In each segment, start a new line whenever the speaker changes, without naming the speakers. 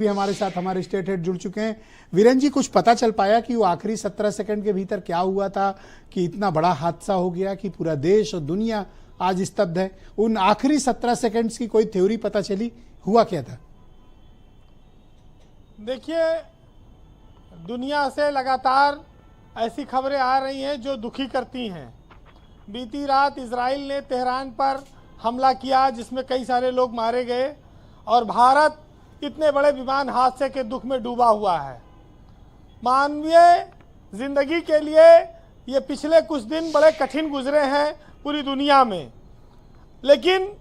भी हमारे साथ हमारे स्टेट हेड जुड़ चुके हैं। वीरेन जी, कुछ पता चल पाया कि वो आखिरी 17 सेकंड के भीतर क्या हुआ था कि इतना बड़ा हादसा हो गया कि पूरा देश और दुनिया आज स्तब्ध है? उन आखिरी 17 सेकंड्स की कोई थ्योरी पता चली, हुआ क्या था?
देखिए, दुनिया से लगातार ऐसी खबरें आ रही हैं जो दुखी करती हैं। बीती रात इजराइल ने तेहरान पर हमला किया जिसमें कई सारे लोग मारे गए और भारत इतने बड़े विमान हादसे के दुख में डूबा हुआ है। मानवीय जिंदगी के लिए ये पिछले कुछ दिन बड़े कठिन गुजरे हैं पूरी दुनिया में, लेकिन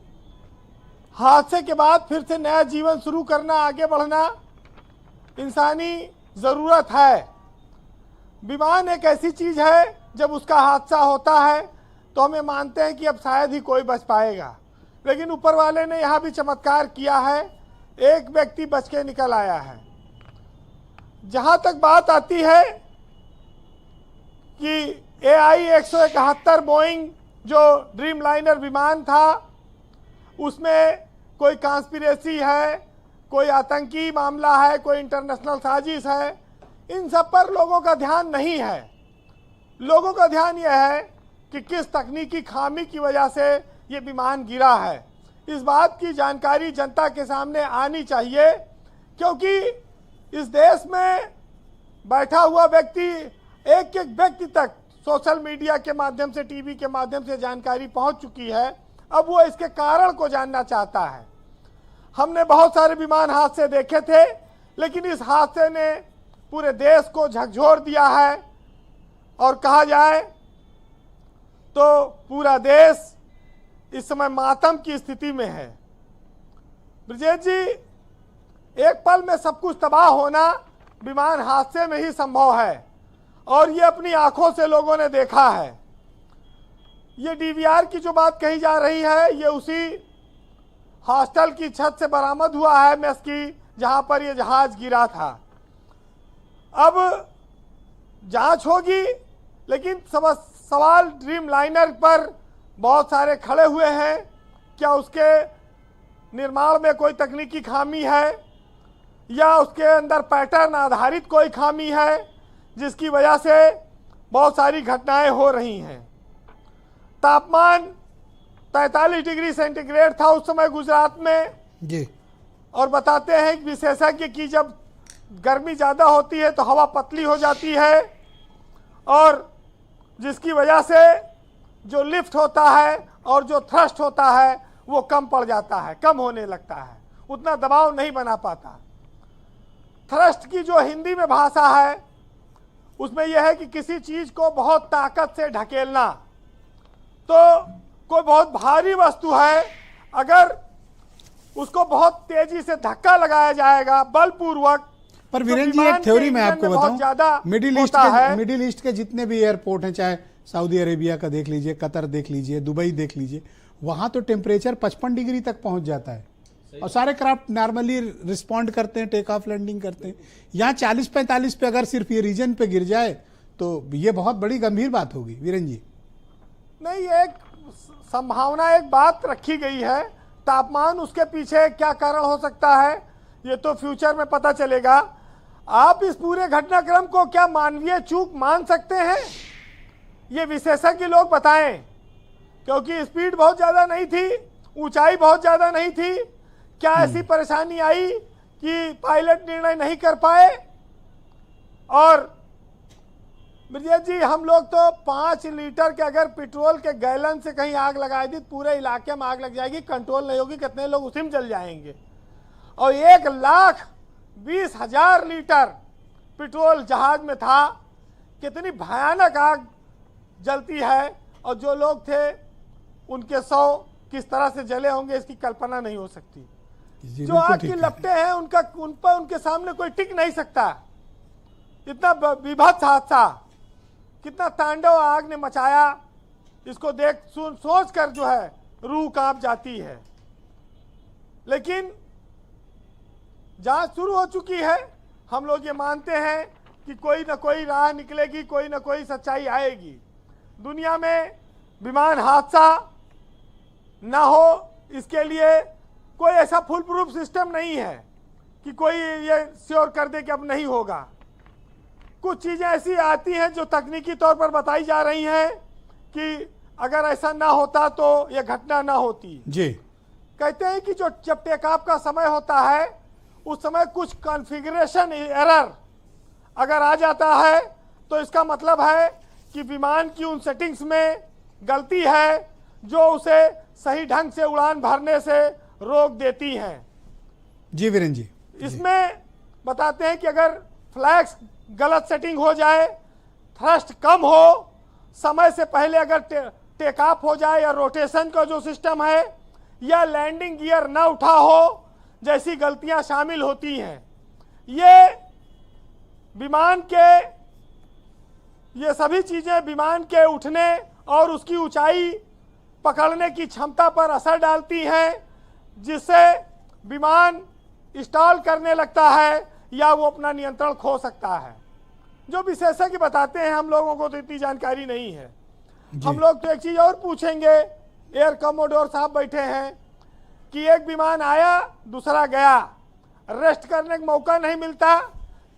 हादसे के बाद फिर से नया जीवन शुरू करना, आगे बढ़ना इंसानी ज़रूरत है। विमान एक ऐसी चीज़ है, जब उसका हादसा होता है तो हमें मानते हैं कि अब शायद ही कोई बच पाएगा, लेकिन ऊपर वाले ने यहाँ भी चमत्कार किया है, एक व्यक्ति बच के निकल आया है। जहाँ तक बात आती है कि AI-171 बोइंग जो ड्रीम लाइनर विमान था, उसमें कोई कॉन्स्पिरेसी है, कोई आतंकी मामला है, कोई इंटरनेशनल साजिश है, इन सब पर लोगों का ध्यान नहीं है। लोगों का ध्यान यह है कि किस तकनीकी खामी की वजह से ये विमान गिरा है। इस बात की जानकारी जनता के सामने आनी चाहिए, क्योंकि इस देश में बैठा हुआ व्यक्ति, एक एक व्यक्ति तक सोशल मीडिया के माध्यम से, टीवी के माध्यम से जानकारी पहुंच चुकी है। अब वो इसके कारण को जानना चाहता है। हमने बहुत सारे विमान हादसे देखे थे, लेकिन इस हादसे ने पूरे देश को झकझोर दिया है और कहा जाए तो पूरा देश इस समय मातम की स्थिति में है। ब्रिजेश जी, एक पल में सब कुछ तबाह होना विमान हादसे में ही संभव है और ये अपनी आंखों से लोगों ने देखा है। ये DVR की जो बात कही जा रही है, ये उसी हॉस्टल की छत से बरामद हुआ है, मेस की, जहां पर ये जहाज गिरा था। अब जांच होगी, लेकिन सवाल ड्रीम लाइनर पर बहुत सारे खड़े हुए हैं। क्या उसके निर्माण में कोई तकनीकी खामी है या उसके अंदर पैटर्न आधारित कोई खामी है जिसकी वजह से बहुत सारी घटनाएं हो रही हैं। तापमान 43 डिग्री सेंटीग्रेड था उस समय गुजरात में
जी, और
बताते हैं कि विशेषज्ञ कि जब गर्मी ज़्यादा होती है तो हवा पतली हो जाती है और जिसकी वजह से जो लिफ्ट होता है और जो थ्रस्ट होता है वो कम पड़ जाता है, कम होने लगता है, उतना दबाव नहीं बना पाता। थ्रस्ट की जो हिंदी में भाषा है उसमें यह है कि किसी चीज़ को बहुत ताकत से ढकेलना। तो कोई बहुत भारी वस्तु है, अगर उसको बहुत तेजी से धक्का लगाया जाएगा बलपूर्वक,
पर वीरेन जी एक थ्योरी मैं आपको बताऊं, मिडिल ईस्ट के जितने भी एयरपोर्ट हैं, चाहे सऊदी अरेबिया का देख लीजिए, कतर देख लीजिए, दुबई देख लीजिए, वहां तो टेम्परेचर 55 डिग्री तक पहुंच जाता है और सारे क्राफ्ट नॉर्मली रिस्पॉन्ड करते हैं, टेक ऑफ लैंडिंग करते हैं। यहाँ 40-45 पे अगर सिर्फ ये रीजन पे गिर जाए तो ये बहुत बड़ी गंभीर बात होगी। वीरेन जी,
नहीं, एक संभावना, एक बात रखी गई है। तापमान, उसके पीछे क्या कारण हो सकता है ये तो फ्यूचर में पता चलेगा। आप इस पूरे घटनाक्रम को क्या मानवीय चूक मान सकते हैं? ये विशेषज्ञ लोग बताएं, क्योंकि स्पीड बहुत ज़्यादा नहीं थी, ऊंचाई बहुत ज़्यादा नहीं थी। क्या ऐसी परेशानी आई कि पायलट निर्णय नहीं कर पाए? और ब्रिजेश जी, हम लोग तो 5 लीटर के अगर पेट्रोल के गैलन से कहीं आग लगाई दी, पूरे इलाके में आग लग जाएगी, कंट्रोल नहीं होगी, कितने लोग उसी में जल जाएंगे। और 1,20,000 लीटर पेट्रोल जहाज में था, कितनी भयानक आग जलती है और जो लोग थे उनके 100 किस तरह से जले होंगे इसकी कल्पना नहीं हो सकती। जो आग की लपटें हैं उनके सामने कोई टिक नहीं सकता। इतना विभत्स हादसा, कितना तांडव आग ने मचाया, इसको देख सोच कर जो है रूह कांप जाती है। लेकिन जांच शुरू हो चुकी है, हम लोग ये मानते हैं कि कोई ना कोई राह निकलेगी, कोई ना कोई सच्चाई आएगी। दुनिया में विमान हादसा ना हो, इसके लिए कोई ऐसा फुल प्रूफ सिस्टम नहीं है। कि कोई ये श्योर कर दे कि अब नहीं होगा। कुछ चीज़ें ऐसी आती हैं जो तकनीकी तौर पर बताई जा रही हैं कि अगर ऐसा ना होता तो ये घटना ना होती
जी।
कहते हैं कि जब टेक ऑफ का समय होता है उस समय कुछ कॉन्फ़िगरेशन एरर अगर आ जाता है तो इसका मतलब है कि विमान की उन सेटिंग्स में गलती है जो उसे सही ढंग से उड़ान भरने से रोक देती हैं।
जी वीरेन जी,
इसमें बताते हैं कि अगर फ्लैग्स गलत सेटिंग हो जाए, थ्रस्ट कम हो, समय से पहले अगर टेक ऑफ हो जाए या रोटेशन का जो सिस्टम है या लैंडिंग गियर ना उठा हो, जैसी गलतियां शामिल होती हैं, ये विमान के ये सभी चीज़ें विमान के उठने और उसकी ऊंचाई पकड़ने की क्षमता पर असर डालती हैं, जिससे विमान स्टॉल करने लगता है या वो अपना नियंत्रण खो सकता है। जो विशेषज्ञ बताते हैं, हम लोगों को तो इतनी जानकारी नहीं है। हम लोग तो एक चीज़ और पूछेंगे, एयर कमोडोर साहब बैठे हैं कि एक विमान आया दूसरा गया, रेस्ट करने का मौका नहीं मिलता,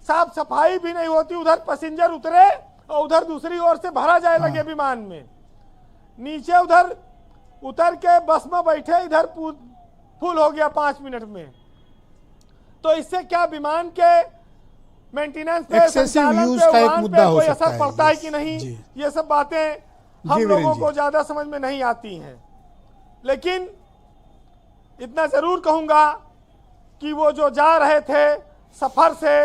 साफ सफाई भी नहीं होती, उधर पैसेंजर उतरे और उधर दूसरी ओर से भरा जाए लगे विमान में, नीचे उधर उतर के बस में बैठे, इधर फुल हो गया 5 मिनट में। तो इससे क्या विमान के मेंटेनेंस पे, संचालन पे, उड़ान पे कोई असर पड़ता है कि नहीं, ये सब बातें हम लोगों को ज्यादा समझ में नहीं आती हैं। लेकिन इतना जरूर कहूंगा कि वो जो जा रहे थे सफर से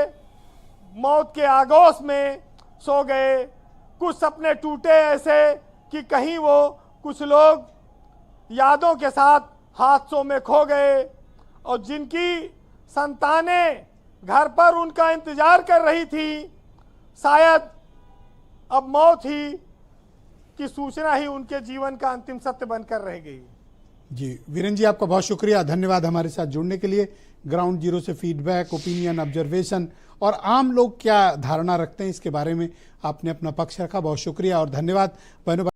मौत के आगोश में सो गए, कुछ सपने टूटे ऐसे कि कहीं वो कुछ लोग यादों के साथ हादसों में खो गए, और जिनकी संतानें घर पर उनका इंतजार कर रही थी, शायद अब मौत ही की सूचना ही उनके जीवन का अंतिम सत्य बनकर रह गई।
जी वीरेन जी, आपका बहुत शुक्रिया, धन्यवाद हमारे साथ जुड़ने के लिए। ग्राउंड जीरो से फीडबैक, ओपिनियन, ऑब्जर्वेशन और आम लोग क्या धारणा रखते हैं इसके बारे में आपने अपना पक्ष रखा। बहुत शुक्रिया और धन्यवाद बहनों।